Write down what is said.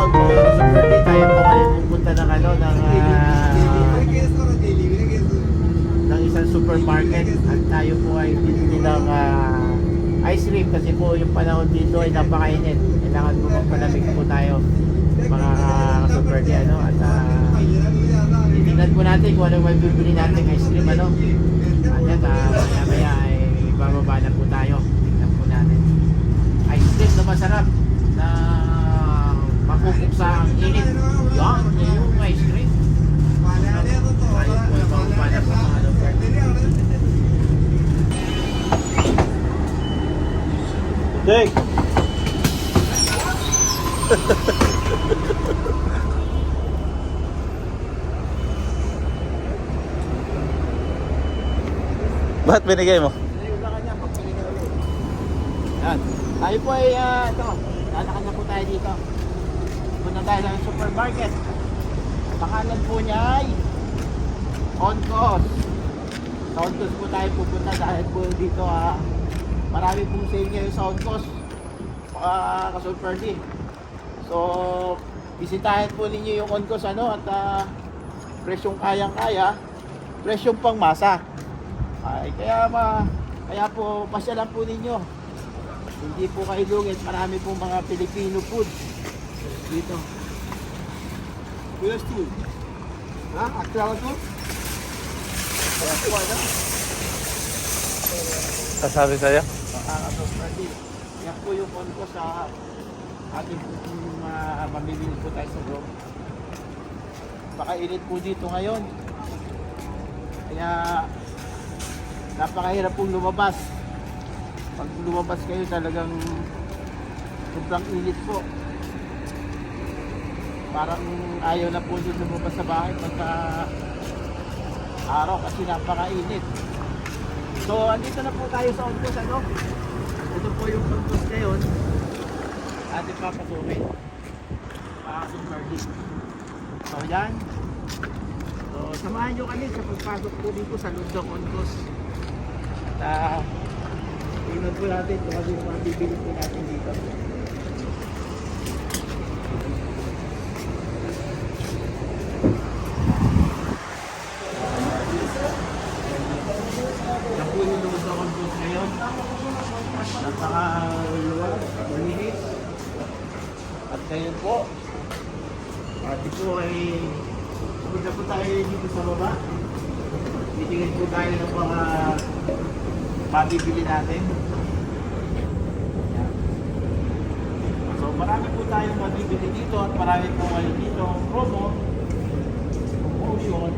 Super D, tayo po ngayon pupunta ng ng isang supermarket at tayo po ay bibili ng ice cream kasi po yung panahon dito ay napakainit. Kailangan po magpalamig po tayo mga Super D, ano, at titignan po natin kung anong may bibili natin ice cream, ano. At maya ay bababa na po tayo. Tignan po natin ice cream na masarap na mapupuksa ang init. Yan, yung ice cream. Tayo po ay bababa na po mga Super D. Jake! Ba't binigay mo? Yan. Tayo po ay ito, lalakad na po tayo dito. Punta tayo ng supermarket. Pangalan po niya ay Oncos. Sa Oncos po tayo pupunta dahil po dito marami pong sale ngayon sa Oncos, mga ka-Super D. So, bisitahin po ninyo yung Oncos, ano, at presyong kayang-kaya, presyong pangmasa. Ay, kaya po pasyalan po ninyo. Hindi po kayo lungit, marami pong mga Filipino food dito. Kuya Steve, akla to? Kaya po, ano? Sasabi sa'yo? Super D. Yan po yung Oncos sa ating mamimili po tayo sa loob. Pakainit po dito ngayon. Kaya napakahirap pong lumabas. Pag lumabas kayo talagang sobrang init po. Parang ayaw na po din lumabas sa bahay pagka araw kasi napakainit. So andito na po tayo sa Oncos, ano? Ito po yung Oncos ngayon. Ating papasukin. Super D. So yan. So samahan nyo kami sa pagpasok po dito sa Lundong Oncos. At tingnan po natin kung ano yung mga bibili po natin dito. Yan po yung Lundong Oncos ngayon. Napaka-luwag, malinis. At ngayon po, pati po ay pupunta po tayo dito sa baba. Titingin po tayo ng mga mabibili natin. Yan. So marami po tayong mabibili dito at marami po ngayon dito promotion.